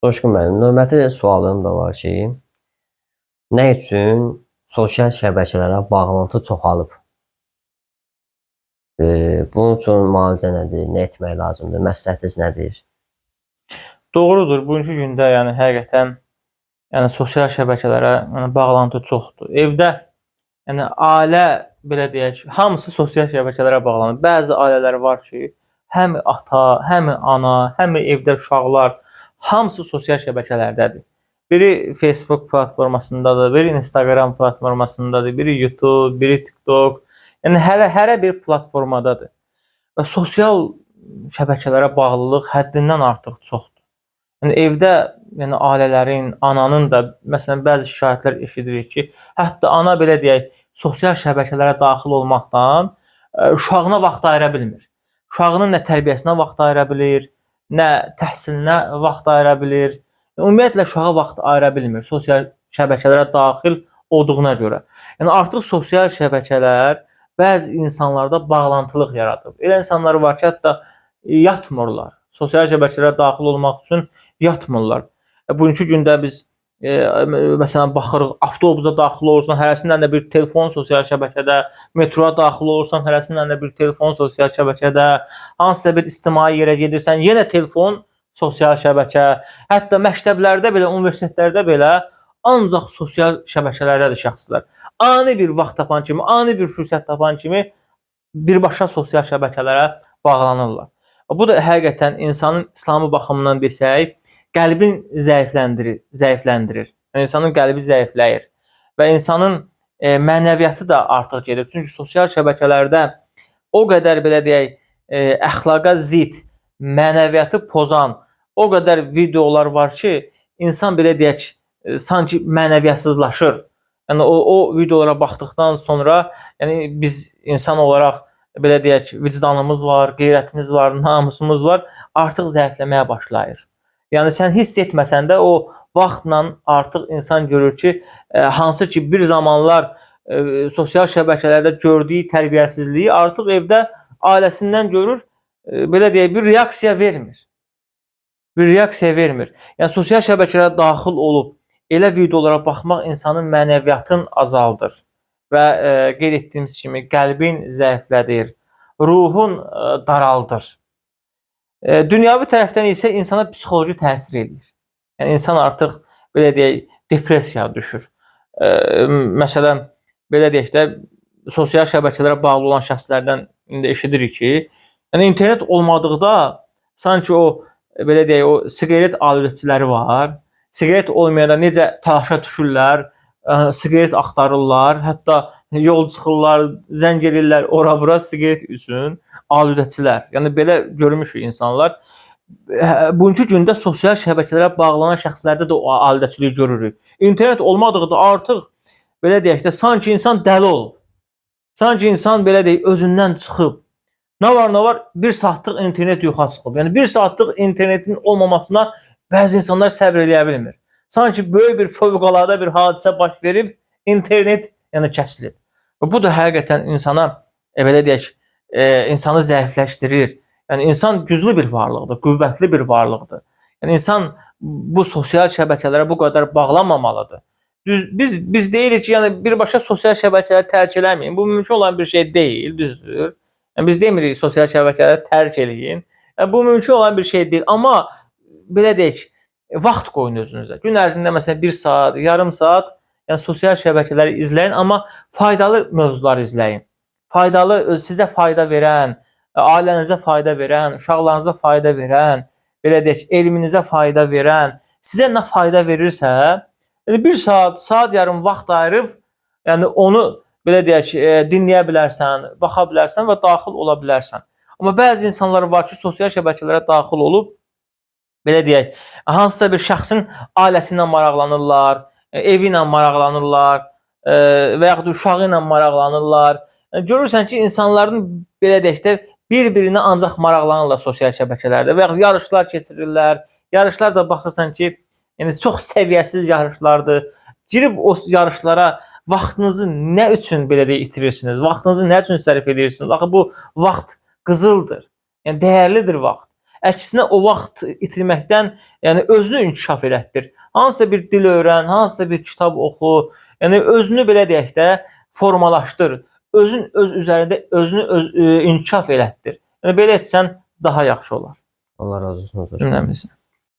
Coşqun müəllim, növbəti sualım da var ki, nə üçün sosial şəbəkələrə bağlantı çoxalıb? Bunun üçün müalicə nədir? Nə etmək lazımdır? Məsləhətiniz nədir? Doğrudur. Bugünkü gündə həqiqətən sosial şəbəkələrə bağlantı çoxdur. Evdə ailə belə deyək, hamısı sosial şəbəkələrə bağlanır. Bəzi ailələr var ki, həm ata, həm ana, həm evdə uşaqlar hamısı sosial şəbəkələrdədir. Biri Facebook platformasındadır, biri Instagram platformasındadır, biri YouTube, biri TikTok. Hərə bir platformadadır. Və sosial şəbəkələrə bağlılıq həddindən artıq çoxdur. Evdə ailələrin, ananın da məsələn bəzi şikayətlər eşidirik ki, hətta ana belə deyək, sosial şəbəkələrə daxil olmaqdan uşağına vaxt ayıra bilmir. Uşağının nə tərbiyəsinə vaxt ayıra bilir, nə təhsilinə vaxt ayıra bilir. Ümumiyyətlə uşağa vaxt ayıra bilmir sosial şəbəkələrə daxil olduğuna görə. Artıq sosial şəbəkələr bəzi insanlarda bağlantılıq yaradır. Elə insanlar var ki, hətta yatmırlar. Sosial şəbəkələrə daxil olmaq üçün yatmırlar. Bugünkü gündə biz məsələn baxırıq, avtobusa daxil olursan, hərəsindən də bir telefon sosial şəbəkədə, metroya daxil olursan, hərəsindən də bir telefon sosial şəbəkədə, hansısa bir ictimai yerə gedirsən, yenə telefon sosial şəbəkə, hətta məktəblərdə belə, universitetlərdə belə ancaq sosial şəbəkələrdədir şəxslər. Ani bir vaxt tapan kimi, ani bir fürsət tapan kimi birbaşa sosial şəbəkələrə bağlanırlar. Bu da həqiqətən insanın İslami baxımından desək, qəlbin zəifləndirir. İnsanın qəlbi zəifləyir və insanın mənəviyyatı da artıq gedir. Çünki sosial şəbəkələrdə o qədər belə deyək, əxlaqa zidd, mənəviyyatı pozan o qədər videolar var ki, insan belə deyək, sanki mənəviyyatsızlaşır. O videolara baxdıqdan sonra biz insan olaraq belə deyək, vicdanımız var, qeyrətimiz var, namusumuz var, artıq zəifləməyə başlayır. Sən hiss etməsən də o vaxtla artıq insan görür ki, hansı ki bir zamanlar sosial şəbəkələrdə gördüyü tərbiyəsizliyi artıq evdə ailəsindən görür, belə deyək, bir reaksiya vermir. Sosial şəbəkələrə daxil olub elə videolara baxmaq insanın mənəviyyatını azaldır və qeyd etdiyimiz kimi qəlbin zəiflədir, ruhun daraldır. Dünyavi tərəfdən isə insana psixoloji təsir edir. İnsan artıq belə deyək, depressiyaya düşür. Məsələn, belə deyək də, sosial şəbəkələrə bağlı olan şəxslərdən indi eşidirik ki, internet olmadıqda sanki o belə deyək, o siqaret alüdçiləri var. Siqaret olmayanda necə təlaşa düşürlər, siqaret axtarırlar, hətta yol çıxırlar, zəng edirlər ora-bura siqaret üçün alüdçilər. Belə görmüşük insanlar. Bugünkü gündə sosial şəbəkələrə bağlanan şəxslərdə də o alüdçiliyi görürük. İnternet olmadıqda artıq belə deyək də, sanki insan dəli olub. Sanki insan belə deyək, özündən çıxıb. Nə var, bir saatlıq internet yoxa çıxıb. Bir saatlıq internetin olmamasına bəzi insanlar səbr eləyə bilmir. Sanki böyük bir fövqəladə bir hadisə baş verib, internet kəsilib. Bu da həqiqətən insana, belə deyək, insanı zəifləşdirir. İnsan güclü bir varlıqdır, qüvvətli bir varlıqdır. İnsan bu sosial şəbəkələrə bu qədər bağlanmamalıdır. Biz deyirik ki, birbaşa sosial şəbəkələri tərk eləməyin. Bu mümkün olan bir şey deyil, düzdür. Biz demirik sosial şəbəkələri tərk eləyin. Bu mümkün olan bir şey deyil. Amma belə deyək, vaxt qoyun özünüzə. Gün ərzində məsələn 1 saat, yarım saat sosial şəbəkələri izləyin, amma faydalı mövzular izləyin. Faydalı, sizə fayda verən, ailənizə fayda verən, uşaqlarınıza fayda verən, belə deyək, elminizə fayda verən, sizə nə fayda verirsə, 1 saat yarım vaxt ayırıb, onu belə deyək, dinləyə bilərsən, baxa bilərsən və daxil ola bilərsən. Amma bəzi insanlar var ki, sosial şəbəkələrə daxil olub, belə deyək, hansısa bir şəxsin ailəsi ilə maraqlanırlar, evi ilə maraqlanırlar və yaxud da uşağı ilə maraqlanırlar. Görürsən ki, insanların belə deyək də, bir-birinə ancaq maraqlanırlar sosial şəbəkələrdə və yaxud yarışlar keçirirlər. Yarışlar da baxırsan ki, çox səviyyəsiz yarışlardır. Girib o yarışlara vaxtınızı nə üçün belə deyək itirirsiniz? Vaxtınızı nə üçün sərf edirsiniz? Axı bu vaxt qızıldır. Dəyərlidir vaxt. Əksinə o vaxt itirməkdən, yəni özünü inkişaf elətdir. Hansısa bir dil öyrən, hansısa bir kitab oxu, yəni özünü belə deyək də formalaşdır. Özün öz üzərində özünü inkişaf elətdir. Yəni belə etsən daha yaxşı olar. Allah razı olsun hocam. Cümləmizin.